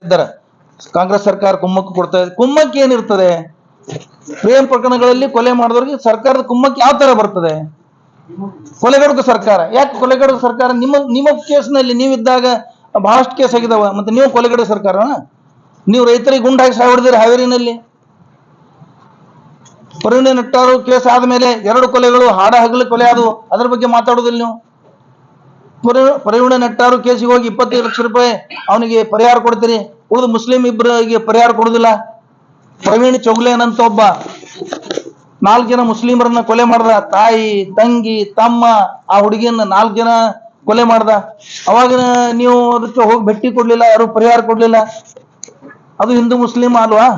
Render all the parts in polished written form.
ಇದ್ದಾರೆ. ಕಾಂಗ್ರೆಸ್ ಸರ್ಕಾರ ಕುಮ್ಮಕ್ಕು ಕೊಡ್ತಾ ಇದೆ. ಕುಮ್ಮಕ್ಕು ಏನಿರ್ತದೆ? ಪ್ರೇಮ್ ಪ್ರಕರಣಗಳಲ್ಲಿ ಕೊಲೆ ಮಾಡಿದವ್ರಿಗೆ ಸರ್ಕಾರದ ಕುಮ್ಮಕ್ಕು ಯಾವ ತರ ಬರ್ತದೆ? ಕೊಲೆಗಡಕ ಸರ್ಕಾರ. ಯಾಕೆ ಕೊಲೆಗಡಕ ಸರ್ಕಾರ? ನಿಮ್ಮ ಕೇಸ್ನಲ್ಲಿ ನೀವಿದ್ದಾಗ ಬಹಳಷ್ಟು ಕೇಸ್ ಆಗಿದಾವ, ಮತ್ತೆ ನೀವು ಕೊಲೆಗಡಕ ಸರ್ಕಾರ? ನೀವು ರೈತರಿಗೆ ಗುಂಡಾಗಿ ಸಾಯ್ ಹೊಡೆದಿರಿ ಹಾವೇರಿನಲ್ಲಿ. ಪ್ರವೀಣ್ ನೆಟ್ಟಾರು ಕೇಸ್ ಆದ್ಮೇಲೆ 2 ಕೊಲೆಗಳು ಹಾಡ ಹಗಲು ಕೊಲೆ ಆದವು, ಅದ್ರ ಬಗ್ಗೆ ಮಾತಾಡೋದಿಲ್ಲ ನೀವು. ಪ್ರವೀಣ ನೆಟ್ಟಾರು ಕೇಸಿಗೆ ಹೋಗಿ 25 ಲಕ್ಷ ರೂಪಾಯಿ ಅವನಿಗೆ ಪರಿಹಾರ ಕೊಡ್ತೀರಿ, ಉಳಿದು ಮುಸ್ಲಿಂ ಇಬ್ಬರಿಗೆ ಪರಿಹಾರ ಕೊಡುದಿಲ್ಲ. ಪ್ರವೀಣ್ ಚೌಗ್ಲೇನ್ ಅಂತ ಒಬ್ಬ 4 ಜನ ಮುಸ್ಲಿಮರನ್ನ ಕೊಲೆ ಮಾಡ್ದ, ತಾಯಿ, ತಂಗಿ, ತಮ್ಮ, ಆ ಹುಡುಗಿಯನ್ನ 4 ಜನ ಕೊಲೆ ಮಾಡ್ದ. ಅವಾಗ ನೀವು ಅದಕ್ಕೆ ಹೋಗಿ ಭೇಟಿ ಕೊಡ್ಲಿಲ್ಲ, ಯಾರು ಪರಿಹಾರ ಕೊಡ್ಲಿಲ್ಲ. ಅದು ಹಿಂದೂ ಮುಸ್ಲಿಂ ಅಲ್ವಾ?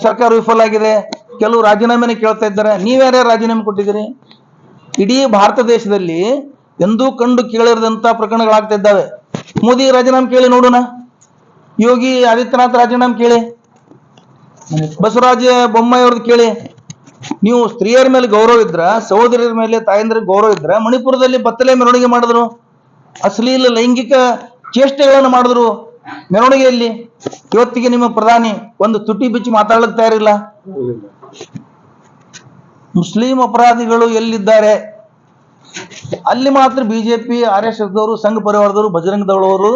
ಸರ್ಕಾರ ವಿಫಲ ಆಗಿದೆ, ಕೆಲವು ರಾಜೀನಾಮೆನ ಕೇಳ್ತಾ ಇದ್ದಾರೆ. ನೀವ್ಯಾರ್ಯಾರು ರಾಜೀನಾಮೆ ಕೊಟ್ಟಿದ್ದೀರಿ? ಇಡೀ ಭಾರತ ದೇಶದಲ್ಲಿ ಎಂದೂ ಕಂಡು ಕೇಳಿರದಂತ ಪ್ರಕರಣಗಳಾಗ್ತಾ ಇದ್ದಾವೆ. ಮೋದಿ ರಾಜೀನಾಮೆ ಕೇಳಿ ನೋಡೋಣ, ಯೋಗಿ ಆದಿತ್ಯನಾಥ್ ರಾಜೀನಾಮೆ ಕೇಳಿ, ಬಸವರಾಜ ಬೊಮ್ಮಾಯಿ ಅವ್ರದ್ದು ಕೇಳಿ. ನೀವು ಸ್ತ್ರೀಯರ ಮೇಲೆ ಗೌರವ ಇದ್ರ, ಸಹೋದರಿಯರ ಮೇಲೆ ತಾಯಂದ್ರ ಗೌರವ ಇದ್ರ, ಮಣಿಪುರದಲ್ಲಿ ಬತ್ತಲೆ ಮೆರವಣಿಗೆ ಮಾಡಿದ್ರು, ಅಶ್ಲೀಲ ಲೈಂಗಿಕ ಚೇಷ್ಟೆಗಳನ್ನು ಮಾಡಿದ್ರು ಮೆರವಣಿಗೆಯಲ್ಲಿ. ಇವತ್ತಿಗೆ ನಿಮ್ಮ ಪ್ರಧಾನಿ ಒಂದು ತುಟಿ ಬಿಚ್ಚಿ ಮಾತಾಡಲಿಕ್ಕೆ ತಯಾರಿಲ್ಲ. ಮುಸ್ಲಿಂ ಅಪರಾಧಿಗಳು ಎಲ್ಲಿದ್ದಾರೆ ಅಲ್ಲಿ ಮಾತ್ರ ಬಿಜೆಪಿ, RSS ದವರು, ಸಂಘ ಪರಿವಾರದವರು, ಬಜರಂಗ ದಳವರು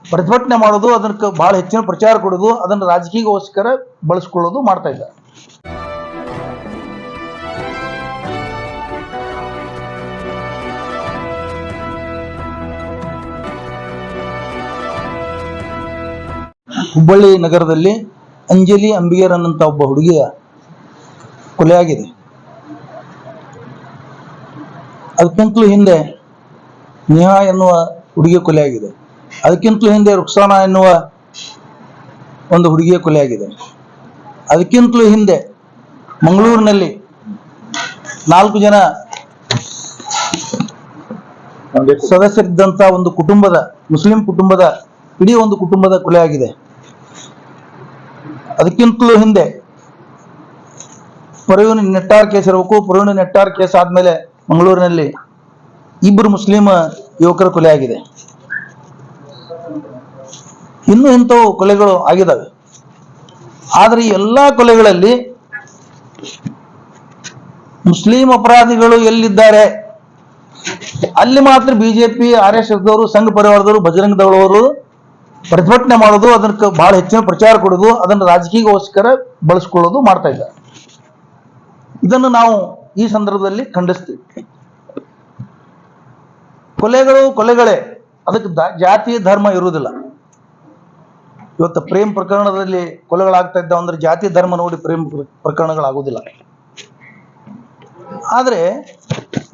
ಪ್ರತಿಭಟನೆ ಮಾಡೋದು, ಅದಕ್ಕೆ ಬಹಳ ಹೆಚ್ಚಿನ ಪ್ರಚಾರ ಕೊಡೋದು, ಅದನ್ನು ರಾಜಕೀಯಗೋಸ್ಕರ ಬಳಸ್ಕೊಳ್ಳೋದು ಮಾಡ್ತಾ ಇದ್ದಾರೆ. ಹುಬ್ಬಳ್ಳಿ ನಗರದಲ್ಲಿ ಅಂಜಲಿ ಅಂಬಿಗರ್ ಅನ್ನಂತ ಒಬ್ಬ ಹುಡುಗಿಯ ಕೊಲೆಯಾಗಿದೆ. ಅದಕ್ಕಿಂತಲೂ ಹಿಂದೆ ನೇಹಾ ಎನ್ನುವ ಹುಡುಗಿಯ ಕೊಲೆಯಾಗಿದೆ. ಅದಕ್ಕಿಂತಲೂ ಹಿಂದೆ ರುಕ್ಸಾನಾ ಎನ್ನುವ ಒಂದು ಹುಡುಗಿಯ ಕೊಲೆಯಾಗಿದೆ. ಅದಕ್ಕಿಂತಲೂ ಹಿಂದೆ ಮಂಗಳೂರಿನಲ್ಲಿ 4 ಜನ ಸದಸ್ಯರಿದ್ದಂತ ಒಂದು ಕುಟುಂಬದ, ಮುಸ್ಲಿಂ ಕುಟುಂಬದ, ಇಡೀ ಒಂದು ಕುಟುಂಬದ ಕೊಲೆಯಾಗಿದೆ. ಅದಕ್ಕಿಂತಲೂ ಹಿಂದೆ ಪ್ರವೀಣ್ ನೆಟ್ಟಾರ್ ಕೇಸ್ ಇರಬೇಕು. ಪ್ರವೀಣ್ ನೆಟ್ಟಾರ್ ಕೇಸ್ ಆದ್ಮೇಲೆ ಮಂಗಳೂರಿನಲ್ಲಿ 2 ಮುಸ್ಲಿಂ ಯುವಕರ ಕೊಲೆಯಾಗಿದೆ. ಇನ್ನೂ ಇಂಥವು ಕೊಲೆಗಳು ಆಗಿದ್ದಾವೆ. ಆದ್ರೆ ಈ ಎಲ್ಲಾ ಕೊಲೆಗಳಲ್ಲಿ ಮುಸ್ಲಿಂ ಅಪರಾಧಿಗಳು ಎಲ್ಲಿದ್ದಾರೆ ಅಲ್ಲಿ ಮಾತ್ರ ಬಿಜೆಪಿ, RSS ದವರು, ಸಂಘ ಪರಿವಾರದವರು, ಬಜರಂಗ ದಳವರು ಪ್ರತಿಭಟನೆ ಮಾಡೋದು, ಅದಕ್ಕೆ ಬಹಳ ಹೆಚ್ಚಿನ ಪ್ರಚಾರ ಕೊಡೋದು, ಅದನ್ನು ರಾಜಕೀಯಗೋಸ್ಕರ ಬಳಸ್ಕೊಳ್ಳೋದು ಮಾಡ್ತಾ ಇದ್ದಾರೆ. ಇದನ್ನು ನಾವು ಈ ಸಂದರ್ಭದಲ್ಲಿ ಖಂಡಿಸ್ತೀವಿ. ಕೊಲೆಗಳೇ, ಅದಕ್ಕೆ ಜಾತಿ ಧರ್ಮ ಇರುವುದಿಲ್ಲ. ಇವತ್ತು ಪ್ರೇಮ್ ಪ್ರಕರಣದಲ್ಲಿ ಕೊಲೆಗಳಾಗ್ತಾ ಇದ್ದಾವೆ ಅಂದ್ರೆ ಜಾತಿ ಧರ್ಮ ನೋಡಿ ಪ್ರೇಮ್ ಪ್ರಕರಣಗಳಾಗುವುದಿಲ್ಲ. ಆದ್ರೆ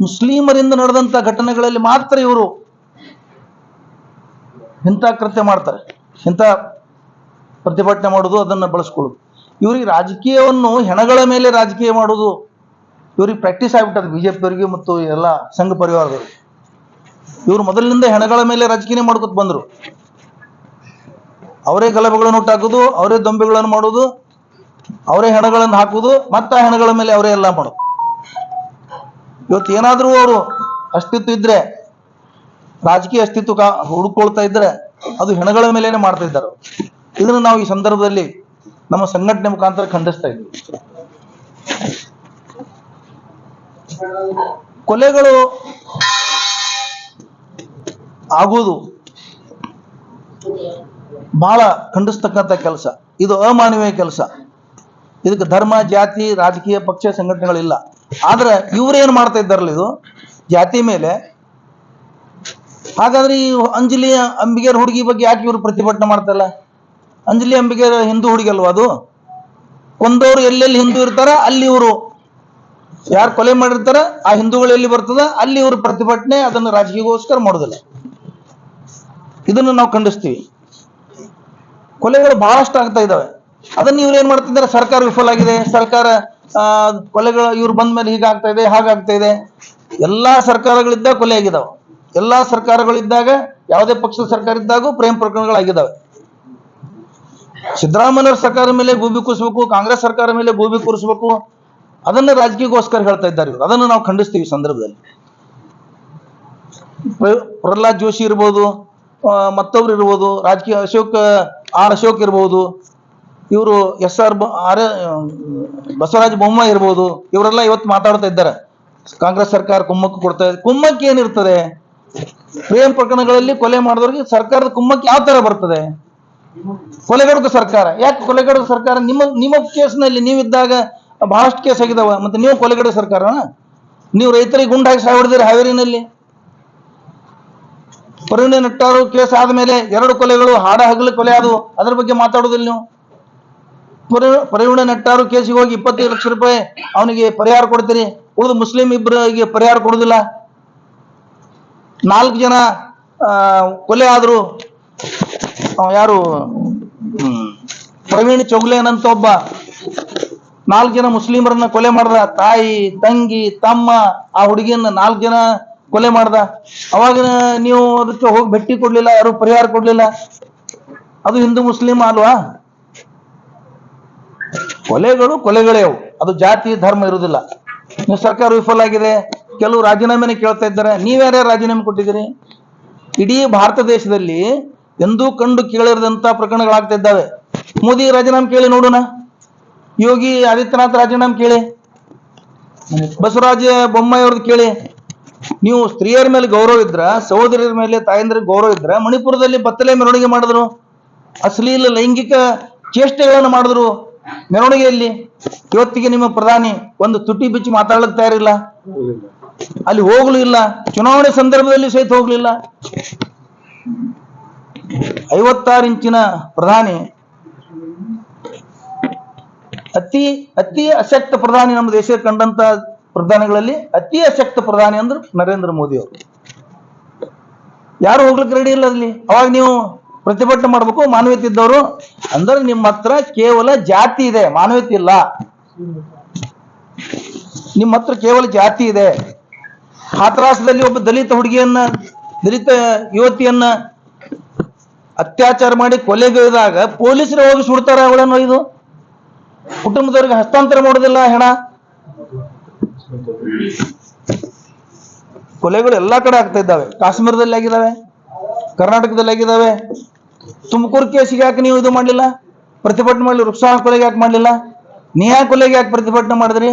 ಮುಸ್ಲಿಮರಿಂದ ನಡೆದಂತ ಘಟನೆಗಳಲ್ಲಿ ಮಾತ್ರ ಇವರು ಇಂಥ ಕೃತ್ಯ ಮಾಡ್ತಾರೆ, ಇಂಥ ಪ್ರತಿಭಟನೆ ಮಾಡೋದು, ಅದನ್ನು ಬಳಸ್ಕೊಳ್ಳೋದು. ಇವರಿಗೆ ರಾಜಕೀಯವನ್ನು ಹೆಣಗಳ ಮೇಲೆ ರಾಜಕೀಯ ಮಾಡೋದು ಇವ್ರಿಗೆ ಪ್ರಾಕ್ಟೀಸ್ ಆಗ್ಬಿಟ್ಟದೆ, ಬಿಜೆಪಿಯವರಿಗೆ ಮತ್ತು ಎಲ್ಲ ಸಂಘ ಪರಿವಾರದವರು. ಇವರು ಮೊದಲಿನಿಂದ ಹೆಣಗಳ ಮೇಲೆ ರಾಜಕೀಯ ಮಾಡ್ಕೊತ ಬಂದ್ರು. ಅವರೇ ಗಲಭೆಗಳನ್ನು ಹುಟ್ಟಾಕೋದು, ಅವರೇ ದೊಂಬೆಗಳನ್ನು ಮಾಡೋದು, ಅವರೇ ಹೆಣಗಳನ್ನು ಹಾಕುವುದು, ಮತ್ತೆ ಆ ಹೆಣಗಳ ಮೇಲೆ ಅವರೇ ಎಲ್ಲ ಮಾಡೋದು. ಇವತ್ತು ಏನಾದ್ರೂ ಅವರು ಅಸ್ತಿತ್ವ ಇದ್ರೆ, ರಾಜಕೀಯ ಅಸ್ತಿತ್ವ ಹುಡುಕೊಳ್ತಾ ಇದ್ರೆ ಅದು ಹೆಣಗಳ ಮೇಲೇನೆ ಮಾಡ್ತಾ ಇದ್ದಾರೆ. ಇದನ್ನು ನಾವು ಈ ಸಂದರ್ಭದಲ್ಲಿ ನಮ್ಮ ಸಂಘಟನೆ ಮುಖಾಂತರ ಖಂಡಿಸ್ತಾ ಇದ್ದೀವಿ. ಕೊಲೆಗಳು ಆಗುವುದು ಬಹಳ ಖಂಡಿಸ್ತಕ್ಕಂಥ ಕೆಲಸ. ಇದು ಅಮಾನವೀಯ ಕೆಲಸ. ಇದಕ್ಕೆ ಧರ್ಮ, ಜಾತಿ, ರಾಜಕೀಯ ಪಕ್ಷ, ಸಂಘಟನೆಗಳಿಲ್ಲ. ಆದ್ರೆ ಇವ್ರೇನ್ ಮಾಡ್ತಾ ಇದ್ದಾರಲ್ಲ, ಇದು ಜಾತಿ ಮೇಲೆ. ಹಾಗಾದ್ರೆ ಈ ಅಂಜಲಿ ಅಂಬಿಗರ್ ಹುಡುಗಿ ಬಗ್ಗೆ ಯಾಕೆ ಇವರು ಪ್ರತಿಭಟನೆ ಮಾಡ್ತಾರಲ್ಲ? ಅಂಜಲಿ ಅಂಬಿಗರ್ ಹಿಂದೂ ಹುಡುಗಿ ಅಲ್ವಾ? ಅದು ಕೊಂದವರು ಎಲ್ಲೆಲ್ಲಿ ಹಿಂದೂ ಇರ್ತಾರ ಅಲ್ಲಿ ಇವರು, ಯಾರು ಕೊಲೆ ಮಾಡಿರ್ತಾರ ಆ ಹಿಂದೂಗಳು ಎಲ್ಲಿ ಬರ್ತದ ಅಲ್ಲಿ ಇವರು ಪ್ರತಿಭಟನೆ, ಅದನ್ನು ರಾಜಕೀಯಗೋಸ್ಕರ ಮಾಡೋದಿಲ್ಲ. ಇದನ್ನು ನಾವು ಖಂಡಿಸ್ತೀವಿ. ಕೊಲೆಗಳು ಬಹಳಷ್ಟು ಆಗ್ತಾ ಇದ್ದಾವೆ. ಅದನ್ನು ಇವ್ರು ಏನ್ ಮಾಡ್ತಿದ್ದಾರೆ? ಸರ್ಕಾರ ವಿಫಲ ಆಗಿದೆ, ಸರ್ಕಾರ ಕೊಲೆಗಳು ಇವ್ರು ಬಂದ ಮೇಲೆ ಹೀಗಾಗ್ತಾ ಇದೆ, ಹಾಗಾಗ್ತಾ ಇದೆ. ಎಲ್ಲಾ ಸರ್ಕಾರಗಳಿದ್ದಾಗ ಕೊಲೆ ಆಗಿದಾವ. ಎಲ್ಲಾ ಸರ್ಕಾರಗಳಿದ್ದಾಗ, ಯಾವುದೇ ಪಕ್ಷದ ಸರ್ಕಾರ ಇದ್ದಾಗೂ ಪ್ರೇಮ್ ಪ್ರಕರಣಗಳಾಗಿದ್ದಾವೆ. ಸಿದ್ದರಾಮಯ್ಯವ್ರ ಸರ್ಕಾರ ಮೇಲೆ ಗೂಬಿ ಕೂರಿಸಬೇಕು, ಕಾಂಗ್ರೆಸ್ ಸರ್ಕಾರ ಮೇಲೆ ಗೂಬಿ ಕೂರಿಸಬೇಕು, ಅದನ್ನ ರಾಜಕೀಯಗೋಸ್ಕರ ಹೇಳ್ತಾ ಇದ್ದಾರೆ ಇವರು. ಅದನ್ನು ನಾವು ಖಂಡಿಸ್ತೀವಿ. ಸಂದರ್ಭದಲ್ಲಿ ಪ್ರಹ್ಲಾದ್ ಜೋಶಿ ಇರ್ಬೋದು, ಮತ್ತೊಬ್ರು ಇರ್ಬೋದು, ರಾಜಕೀಯ ಅಶೋಕ್ ಇರ್ಬೋದು, ಇವರು ಬಸವರಾಜ ಬೊಮ್ಮಾಯಿ ಇರ್ಬೋದು, ಇವರೆಲ್ಲ ಇವತ್ತು ಮಾತಾಡ್ತಾ ಇದ್ದಾರೆ ಕಾಂಗ್ರೆಸ್ ಸರ್ಕಾರ ಕುಮ್ಮಕ್ಕು ಕೊಡ್ತಾ ಇದೆ. ಕುಮ್ಮಕ್ಕು ಏನಿರ್ತದೆ? ಪ್ರೇಮ್ ಪ್ರಕರಣಗಳಲ್ಲಿ ಕೊಲೆ ಮಾಡಿದವ್ರಿಗೆ ಸರ್ಕಾರದ ಕುಮ್ಮಕ್ಕು ಯಾವ ತರ ಬರ್ತದೆ? ಕೊಲೆಗಡುಕ ಸರ್ಕಾರ. ಯಾಕೆ ಕೊಲೆಗಡುಕ ಸರ್ಕಾರ? ನಿಮ್ಮ ಕೇಸ್ನಲ್ಲಿ ನೀವಿದ್ದಾಗ ಬಹಳಷ್ಟು ಕೇಸ್ ಆಗಿದಾವ, ಮತ್ತೆ ನೀವು ಕೊಲೆಗಡುಕ ಸರ್ಕಾರ? ನೀವು ರೈತರಿಗೆ ಗುಂಡಾಗಿ ಸಾಯ್ಬಿಡಿದಿರಿ ಹಾವೇರಿನಲ್ಲಿ. ಪ್ರವೀಣ್ ನೆಟ್ಟಾರು ಕೇಸ್ ಆದ್ಮೇಲೆ 2 ಕೊಲೆಗಳು ಹಗಲು ಕೊಲೆ ಆದವು, ಅದ್ರ ಬಗ್ಗೆ ಮಾತಾಡೋದಿಲ್ಲ ನೀವು. ಪ್ರವೀಣ ನೆಟ್ಟಾರು ಕೇಸಿಗೆ ಹೋಗಿ 25 ಲಕ್ಷ ರೂಪಾಯಿ ಅವನಿಗೆ ಪರಿಹಾರ ಕೊಡ್ತೀರಿ, ಉಳಿದು ಮುಸ್ಲಿಂ ಇಬ್ಬರಿಗೆ ಪರಿಹಾರ ಕೊಡುದಿಲ್ಲ. 4 ಜನ ಕೊಲೆ ಆದ್ರು. ಯಾರು ಪ್ರವೀಣ್ ಚೌಗ್ಲೇನ್ ಅಂತ ಒಬ್ಬ 4 ಜನ ಮುಸ್ಲಿಮರನ್ನ ಕೊಲೆ ಮಾಡ್ದ. ತಾಯಿ, ತಂಗಿ, ತಮ್ಮ, ಆ ಹುಡುಗಿಯನ್ನ 4 ಜನ ಕೊಲೆ ಮಾಡ್ದ. ಅವಾಗ ನೀವು ಅದಕ್ಕೆ ಹೋಗಿ ಭೇಟಿ ಕೊಡ್ಲಿಲ್ಲ, ಯಾರು ಪರಿಹಾರ ಕೊಡ್ಲಿಲ್ಲ. ಅದು ಹಿಂದೂ ಮುಸ್ಲಿಂ ಅಲ್ವಾ? ಕೊಲೆಗಳೇ ಅವು. ಅದು ಜಾತಿ ಧರ್ಮ ಇರುವುದಿಲ್ಲ. ನೀವು ಸರ್ಕಾರ ವಿಫಲ ಆಗಿದೆ, ಕೆಲವು ರಾಜೀನಾಮೆನ ಕೇಳ್ತಾ ಇದ್ದಾರೆ. ನೀವ್ಯಾರ್ಯಾರು ರಾಜೀನಾಮೆ ಕೊಟ್ಟಿದ್ದೀರಿ? ಇಡೀ ಭಾರತ ದೇಶದಲ್ಲಿ ಎಂದೂ ಕಂಡು ಕೇಳಿರದಂತ ಪ್ರಕರಣಗಳಾಗ್ತಾ ಇದ್ದಾವೆ. ಮೋದಿ ರಾಜೀನಾಮೆ ಕೇಳಿ ನೋಡೋಣ, ಯೋಗಿ ಆದಿತ್ಯನಾಥ್ ರಾಜೀನಾಮೆ ಕೇಳಿ, ಬಸವರಾಜ ಬೊಮ್ಮಾಯಿ ಅವ್ರದ್ದು ಕೇಳಿ. ನೀವು ಸ್ತ್ರೀಯರ ಮೇಲೆ ಗೌರವ ಇದ್ರ, ಸಹೋದರಿಯರ ಮೇಲೆ, ತಾಯಂದ್ರ ಗೌರವ ಇದ್ರ, ಮಣಿಪುರದಲ್ಲಿ ಬತ್ತಲೆ ಮೆರವಣಿಗೆ ಮಾಡಿದ್ರು, ಅಶ್ಲೀಲ ಲೈಂಗಿಕ ಚೇಷ್ಟೆಗಳನ್ನು ಮಾಡಿದ್ರು ಮೆರವಣಿಗೆಯಲ್ಲಿ. ಇವತ್ತಿಗೆ ನಿಮ್ಮ ಪ್ರಧಾನಿ ಒಂದು ತುಟಿ ಬಿಚ್ಚಿ ಮಾತಾಡ್ಲಿಕ್ಕೆ ತಯಾರಿಲ್ಲ, ಅಲ್ಲಿ ಹೋಗ್ಲೂ ಇಲ್ಲ, ಚುನಾವಣೆ ಸಂದರ್ಭದಲ್ಲಿ ಸಹಿತ ಹೋಗ್ಲಿಲ್ಲ. 56 ಇಂಚಿನ ಪ್ರಧಾನಿ, ಅತಿ ಅಶಕ್ತ ಪ್ರಧಾನಿ. ನಮ್ಮ ದೇಶ ಕಂಡಂತ ಪ್ರಧಾನಿಗಳಲ್ಲಿ ಅತಿ ಅಶಕ್ತ ಪ್ರಧಾನಿ ಅಂದ್ರೆ ನರೇಂದ್ರ ಮೋದಿ ಅವರು. ಯಾರು ಹೋಗ್ಲಿಕ್ಕೆ ರೆಡಿ ಇಲ್ಲ ಅಲ್ಲಿ. ಅವಾಗ ನೀವು ಪ್ರತಿಭಟನೆ ಮಾಡ್ಬೇಕು, ಮಾನವೀಯತೆ ಇದ್ದವರು. ಅಂದ್ರೆ ನಿಮ್ಮ ಹತ್ರ ಕೇವಲ ಜಾತಿ ಇದೆ, ಮಾನವೀಯತೆ ಇಲ್ಲ. ನಿಮ್ಮ ಹತ್ರ ಕೇವಲ ಜಾತಿ ಇದೆ. ಹಾಥರಾಸದಲ್ಲಿ ಒಬ್ಬ ದಲಿತ ಯುವತಿಯನ್ನ ಅತ್ಯಾಚಾರ ಮಾಡಿ ಕೊಲೆಗೈದಾಗ ಪೊಲೀಸರು ಹೋಗಿ ಸುಡ್ತಾರೆ ಅವಳನ್ನು. ಇದು ಕುಟುಂಬದವರಿಗೆ ಹಸ್ತಾಂತರ ಮಾಡೋದಿಲ್ಲ ಹೆಣ. ಕೊಲೆಗಳು ಎಲ್ಲಾ ಕಡೆ ಆಗ್ತಾ ಇದ್ದಾವೆ. ಕಾಶ್ಮೀರದಲ್ಲಿ ಆಗಿದ್ದಾವೆ, ಕರ್ನಾಟಕದಲ್ಲಿ ಆಗಿದ್ದಾವೆ. ತುಮಕೂರು ಕೇಸಿಗೆ ಯಾಕೆ ನೀವು ಇದು ಮಾಡಲಿಲ್ಲ, ಪ್ರತಿಭಟನೆ ಮಾಡಲಿ? ವೃಕ್ಷಾಣ ಕೊಲೆಗೆ ಯಾಕೆ ಮಾಡಲಿಲ್ಲ? ನೇಹಾ ಕೊಲೆಗೆ ಯಾಕೆ ಪ್ರತಿಭಟನೆ ಮಾಡಿದ್ರಿ?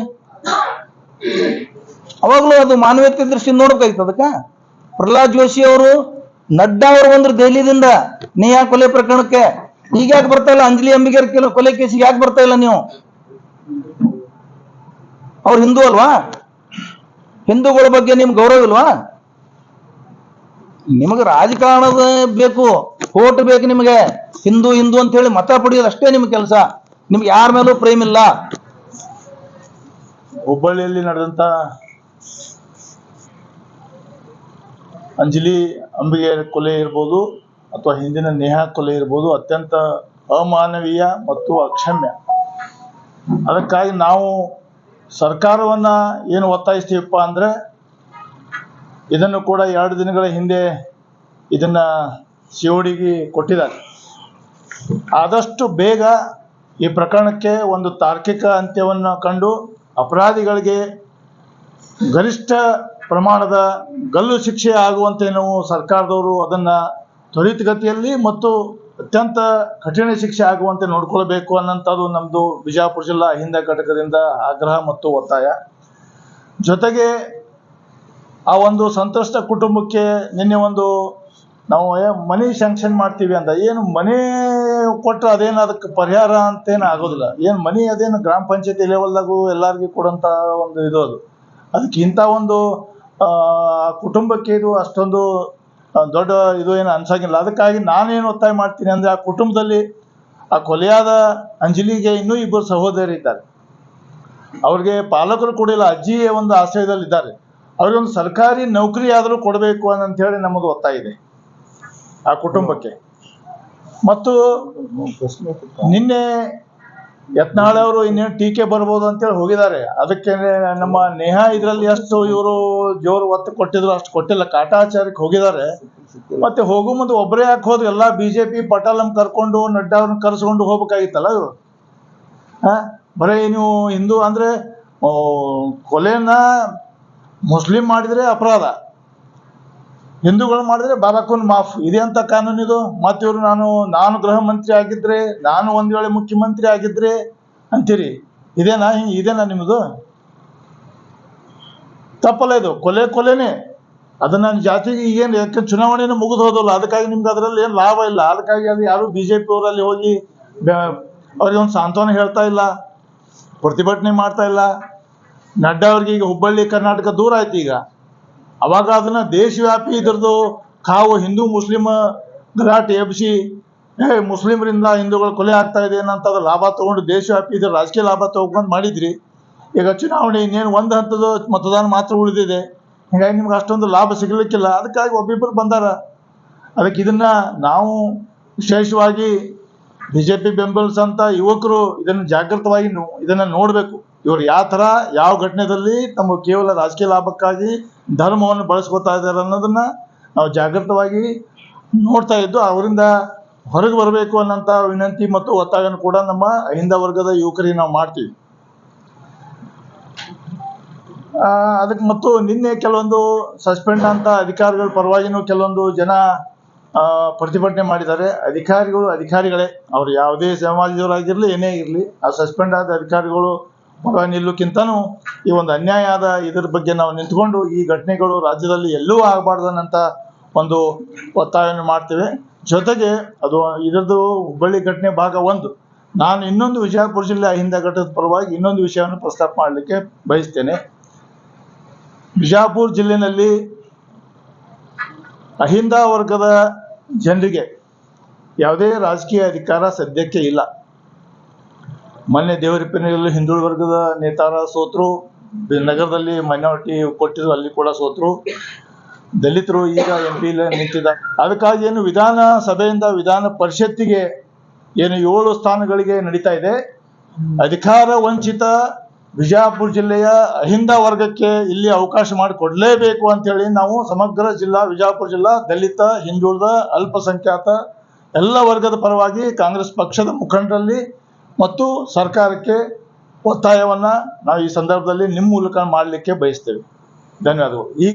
ಅವಾಗ್ಲೂ ಅದು ಮಾನವೀಯತೆ ದೃಷ್ಟಿಯಿಂದ ನೋಡ್ಬೇಕಾಯ್ತು. ಅದಕ್ಕ ಪ್ರಹ್ಲಾದ್ ಜೋಶಿ ಅವರು, ನಡ್ಡಾ ಅವರು ಬಂದ್ರು ದೆಹಲಿಯಿಂದ ನೇಹಾ ಕೊಲೆ ಪ್ರಕರಣಕ್ಕೆ. ಈಗ ಯಾಕೆ ಬರ್ತಾ ಇಲ್ಲ? ಅಂಜಲಿ ಅಂಬಿಗರ್ ಕೊಲೆ ಕೇಸಿಗೆ ಯಾಕೆ ಬರ್ತಾ ಇಲ್ಲ ನೀವು? ಅವ್ರು ಹಿಂದೂ ಅಲ್ವಾ? ಹಿಂದೂಗಳ ಬಗ್ಗೆ ನಿಮ್ಗೆ ಗೌರವ ಇಲ್ವಾ? ನಿಮಗೆ ರಾಜಕಾರಣದ ಬೇಕು, ಓಟ್ ಬೇಕು ನಿಮಗೆ. ಹಿಂದೂ ಅಂತ ಹೇಳಿ ಮತ ಪಡೆಯೋದು ಅಷ್ಟೇ ನಿಮ್ ಕೆಲಸ. ನಿಮ್ಗೆ ಯಾರ ಮೇಲೂ ಪ್ರೇಮ ಇಲ್ಲ. ಹುಬ್ಬಳ್ಳಿಯಲ್ಲಿ ನಡೆದಂತ ಅಂಜಲಿ ಅಂಬಿಗೆ ಕೊಲೆ ಇರ್ಬೋದು ಅಥವಾ ಹಿಂದಿನ ನೇಹಾ ಕೊಲೆ ಇರ್ಬೋದು, ಅತ್ಯಂತ ಅಮಾನವೀಯ ಮತ್ತು ಅಕ್ಷಮ್ಯ. ಅದಕ್ಕಾಗಿ ನಾವು ಸರ್ಕಾರವನ್ನ ಏನು ಒತ್ತಾಯಿಸ್ತೀವಪ್ಪ ಅಂದ್ರೆ, ಇದನ್ನು ಕೂಡ 2 ದಿನಗಳ ಹಿಂದೆ ಇದನ್ನ ಸಿಒಡಿಗೆ ಕೊಟ್ಟಿದ್ದಾರೆ. ಆದಷ್ಟು ಬೇಗ ಈ ಪ್ರಕರಣಕ್ಕೆ ಒಂದು ತಾರ್ಕಿಕ ಅಂತ್ಯವನ್ನು ಕಂಡು ಅಪರಾಧಿಗಳಿಗೆ ಗರಿಷ್ಠ ಪ್ರಮಾಣದ ಗಲ್ಲು ಶಿಕ್ಷೆ ಆಗುವಂತೆ ನಾವು ಸರ್ಕಾರದವರು ಅದನ್ನ ತ್ವರಿತಗತಿಯಲ್ಲಿ ಮತ್ತು ಅತ್ಯಂತ ಕಠಿಣ ಶಿಕ್ಷೆ ಆಗುವಂತೆ ನೋಡ್ಕೊಳ್ಬೇಕು ಅನ್ನೋಂಥದ್ದು ನಮ್ದು ಬಿಜಾಪುರ ಜಿಲ್ಲಾ ಅಹಿಂದ ಘಟಕದಿಂದ ಆಗ್ರಹ ಮತ್ತು ಒತ್ತಾಯ. ಜೊತೆಗೆ ಆ ಒಂದು ಸಂತ್ರಸ್ತ ಕುಟುಂಬಕ್ಕೆ ನಿನ್ನೆ ಒಂದು ನಾವು ಮನಿ ಸ್ಯಾಂಕ್ಷನ್ ಮಾಡ್ತೀವಿ ಅಂತ, ಏನು ಮನೆ ಕೊಟ್ಟರೆ ಅದೇನು ಅದಕ್ಕೆ ಪರಿಹಾರ ಅಂತೇನು ಆಗೋದಿಲ್ಲ. ಏನು ಮನಿ ಅದೇನು ಗ್ರಾಮ ಪಂಚಾಯತಿ ಲೆವೆಲ್ದಾಗೂ ಎಲ್ಲರಿಗೂ ಕೊಡೋಂಥ ಒಂದು ಇದು. ಅದಕ್ಕೆ ಇಂಥ ಒಂದು ಕುಟುಂಬಕ್ಕೆ ಇದು ಅಷ್ಟೊಂದು ದೊಡ್ಡ ಇದು ಏನು ಅನ್ಸಂಗಿಲ್ಲ. ಅದಕ್ಕಾಗಿ ನಾನೇನು ಒತ್ತಾಯ ಮಾಡ್ತೀನಿ ಅಂದ್ರೆ, ಆ ಕುಟುಂಬದಲ್ಲಿ ಆ ಕೊಲೆಯಾದ ಅಂಜಲಿಗೆ ಇನ್ನೂ 2 ಸಹೋದರಿದ್ದಾರೆ. ಅವ್ರಿಗೆ ಪಾಲಕರು ಕೊಡಿಲ್ಲ, ಅಜ್ಜಿಯ ಒಂದು ಆಶ್ರಯದಲ್ಲಿದ್ದಾರೆ. ಅವ್ರಿಗೊಂದು ಸರ್ಕಾರಿ ನೌಕರಿ ಆದರೂ ಕೊಡಬೇಕು ಅಂತ ಹೇಳಿ ನಮ್ಮದು ಒತ್ತಾಯ ಇದೆ ಆ ಕುಟುಂಬಕ್ಕೆ. ಮತ್ತು ನಿನ್ನೆ ಯತ್ನಾಳ್ ಅವರು ಇನ್ನೇನು ಟೀಕೆ ಬರ್ಬೋದು ಅಂತೇಳಿ ಹೋಗಿದ್ದಾರೆ. ಅದಕ್ಕೆ ನಮ್ಮ ನೇಹಾ ಇದರಲ್ಲಿ ಎಷ್ಟು ಇವರು ಜೋರು ಒತ್ತು ಕೊಟ್ಟಿದ್ರು ಅಷ್ಟು ಕೊಟ್ಟಿಲ್ಲ, ಕಾಟಾಚಾರಕ್ಕೆ ಹೋಗಿದ್ದಾರೆ. ಮತ್ತೆ ಹೋಗು ಮುಂದೆ ಒಬ್ಬರೇ ಯಾಕೆ ಹೋದ್ರು? ಎಲ್ಲ ಬಿಜೆಪಿ ಪಟಾಲಂ ಕರ್ಕೊಂಡು ನಡ್ಡಾ ಅವ್ರನ್ನ ಕರ್ಸ್ಕೊಂಡು ಹೋಗ್ಬೇಕಾಗಿತ್ತಲ್ಲ ಇವರು. ಬರೀ ನೀವು ಹಿಂದೂ ಅಂದ್ರೆ ಕೊಲೆನ ಮುಸ್ಲಿಂ ಮಾಡಿದ್ರೆ ಅಪರಾಧ, ಹಿಂದೂಗಳು ಮಾಡಿದ್ರೆ ಬಾಲಕನ್ ಮಾಫ್ ಇದೆ ಅಂತ ಕಾನೂನು ಇದು. ಮತ್ತೆ ಇವರು ನಾನು ಗೃಹ ಮಂತ್ರಿ ಆಗಿದ್ರೆ, ನಾನು ಒಂದ್ ವೇಳೆ ಮುಖ್ಯಮಂತ್ರಿ ಆಗಿದ್ರೆ ಅಂತೀರಿ. ಇದೇನಾ ನಿಮ್ಮದು? ತಪ್ಪಲ್ಲ ಇದು, ಕೊಲೆನೇ. ಅದನ್ನ ಜಾತಿಗೆ ಈಗೇನು ಯಾಕೆ ಚುನಾವಣೆನೂ ಮುಗಿದು ಹೋದಲ್ಲ, ಅದಕ್ಕಾಗಿ ನಿಮ್ಗೆ ಅದರಲ್ಲಿ ಏನು ಲಾಭ ಇಲ್ಲ. ಅದಕ್ಕಾಗಿ ಅದು ಯಾರು ಬಿಜೆಪಿ ಅವರಲ್ಲಿ ಹೋಗಿ ಅವ್ರಿಗೆ ಒಂದು ಸಾಂತ್ವನ ಹೇಳ್ತಾ ಇಲ್ಲ, ಪ್ರತಿಭಟನೆ ಮಾಡ್ತಾ ಇಲ್ಲ. ನಡ್ಡಾ ಅವ್ರಿಗೆ ಈಗ ಹುಬ್ಬಳ್ಳಿ ಕರ್ನಾಟಕ ದೂರ ಆಯ್ತು. ಈಗ ಅವಾಗ ಅದನ್ನ ದೇಶವ್ಯಾಪಿ ಇದ್ರದ್ದು ಕಾವು ಹಿಂದೂ ಮುಸ್ಲಿಂ ಗಲಾಟೆ ಎಬ್ಬಿಸಿ ಮುಸ್ಲಿಮರಿಂದ ಹಿಂದೂಗಳು ಕೊಲೆ ಆಗ್ತಾ ಇದೆ ಏನಂತ ಅದ್ರ ಲಾಭ ತಗೊಂಡು ದೇಶವ್ಯಾಪಿ ಇದ್ರ ರಾಜಕೀಯ ಲಾಭ ತಗೊಂಡು ಮಾಡಿದ್ರಿ. ಈಗ ಚುನಾವಣೆ ಇನ್ನೇನು ಒಂದು ಹಂತದ ಮತದಾನ ಮಾತ್ರ ಉಳಿದಿದೆ. ಹೀಗಾಗಿ ನಿಮ್ಗೆ ಅಷ್ಟೊಂದು ಲಾಭ ಸಿಗಲಿಕ್ಕಿಲ್ಲ. ಅದಕ್ಕಾಗಿ ಒಬ್ಬಿಬ್ಬರು ಬಂದಾರ. ಅದಕ್ಕೆ ಇದನ್ನ ನಾವು ವಿಶೇಷವಾಗಿ ಬಿಜೆಪಿ ಬೆಂಬಲಿಸಂತ ಯುವಕರು ಇದನ್ನು ಜಾಗೃತವಾಗಿ ಇದನ್ನ ನೋಡಬೇಕು. ಇವರು ಯಾವ ಘಟನೆಯಲ್ಲಿ ತಮ್ಮ ಕೇವಲ ರಾಜಕೀಯ ಲಾಭಕ್ಕಾಗಿ ಧರ್ಮವನ್ನು ಬಳಸ್ಕೊತಾ ಇದ್ದಾರೆ ಅನ್ನೋದನ್ನ ನಾವು ಜಾಗೃತವಾಗಿ ನೋಡ್ತಾ ಇದ್ದು ಅವರಿಂದ ಹೊರಗೆ ಬರಬೇಕು ಅನ್ನೋಂಥ ವಿನಂತಿ ಮತ್ತು ಒತ್ತಾಯವನ್ನು ಕೂಡ ನಮ್ಮ ಅಹಿಂದ ವರ್ಗದ ಯುವಕರಿಗೆ ನಾವು ಮಾಡ್ತೀವಿ. ಅದಕ್ಕೆ ಮತ್ತು ನಿನ್ನೆ ಕೆಲವೊಂದು ಸಸ್ಪೆಂಡ್ ಅಂತ ಅಧಿಕಾರಿಗಳ ಪರವಾಗಿನೂ ಕೆಲವೊಂದು ಜನ ಪ್ರತಿಭಟನೆ ಮಾಡಿದ್ದಾರೆ. ಅಧಿಕಾರಿಗಳೇ ಅವ್ರು ಯಾವುದೇ ಸಮಾಜದವರಾಗಿರ್ಲಿ ಏನೇ ಇರಲಿ, ಆ ಸಸ್ಪೆಂಡ್ ಆದ ಅಧಿಕಾರಿಗಳು ಪರವಾಗಿ ನಿಲ್ಲೋಕ್ಕಿಂತನೂ ಈ ಒಂದು ಅನ್ಯಾಯ ಆದ ಇದ್ರ ಬಗ್ಗೆ ನಾವು ನಿಂತ್ಕೊಂಡು ಈ ಘಟನೆಗಳು ರಾಜ್ಯದಲ್ಲಿ ಎಲ್ಲೂ ಆಗಬಾರ್ದನ್ನಂತ ಒಂದು ಒತ್ತಾಯವನ್ನು ಮಾಡ್ತೇವೆ. ಜೊತೆಗೆ ಅದು ಇದರದ್ದು ಹುಬ್ಬಳ್ಳಿ ಘಟನೆ ಭಾಗ 1. ನಾನು ಇನ್ನೊಂದು ವಿಜಯಪುರ ಜಿಲ್ಲೆ ಅಹಿಂದ ಘಟಕದ ಪರವಾಗಿ ಇನ್ನೊಂದು ವಿಷಯವನ್ನು ಪ್ರಸ್ತಾಪ ಮಾಡಲಿಕ್ಕೆ ಬಯಸ್ತೇನೆ. ಬಿಜಾಪುರ ಜಿಲ್ಲೆಯಲ್ಲಿ ಅಹಿಂದ ವರ್ಗದ ಜನರಿಗೆ ಯಾವುದೇ ರಾಜಕೀಯ ಅಧಿಕಾರ ಸದ್ಯಕ್ಕೆ ಇಲ್ಲ. ಮೊನ್ನೆ ದೇವರಿಪ್ಪನಲ್ಲಿ ಹಿಂದುಳಿದ ವರ್ಗದ ನೇತಾರ ಸೋತರು, ನಗರದಲ್ಲಿ ಮೈನಾರಿಟಿ ಕೊಟ್ಟಿದ್ರು ಅಲ್ಲಿ ಕೂಡ ಸೋತರು, ದಲಿತರು ಈಗ MP ನಿಂತಿದ್ದಾರೆ. ಅದಕ್ಕಾಗಿ ಏನು ವಿಧಾನ ಸಭೆಯಿಂದ ವಿಧಾನ ಪರಿಷತ್ತಿಗೆ ಏನು 7 ಸ್ಥಾನಗಳಿಗೆ ನಡೀತಾ ಇದೆ. ಅಧಿಕಾರ ವಂಚಿತ ಬಿಜಾಪುರ ಜಿಲ್ಲೆಯ ಅಹಿಂದ ವರ್ಗಕ್ಕೆ ಇಲ್ಲಿ ಅವಕಾಶ ಮಾಡಿಕೊಡ್ಲೇಬೇಕು ಅಂತೇಳಿ ನಾವು ಸಮಗ್ರ ವಿಜಾಪುರ ಜಿಲ್ಲಾ ದಲಿತ, ಹಿಂದುಳಿದ, ಅಲ್ಪಸಂಖ್ಯಾತ ಎಲ್ಲ ವರ್ಗದ ಪರವಾಗಿ ಕಾಂಗ್ರೆಸ್ ಪಕ್ಷದ ಮುಖಂಡರಲ್ಲಿ ಮತ್ತು ಸರ್ಕಾರಕ್ಕೆ ಒತ್ತಾಯವನ್ನ ನಾವು ಈ ಸಂದರ್ಭದಲ್ಲಿ ನಿಮ್ಮ ಮೂಲಕ ಮಾಡಲಿಕ್ಕೆ ಬಯಸ್ತೇವೆ. ಧನ್ಯವಾದಗಳು.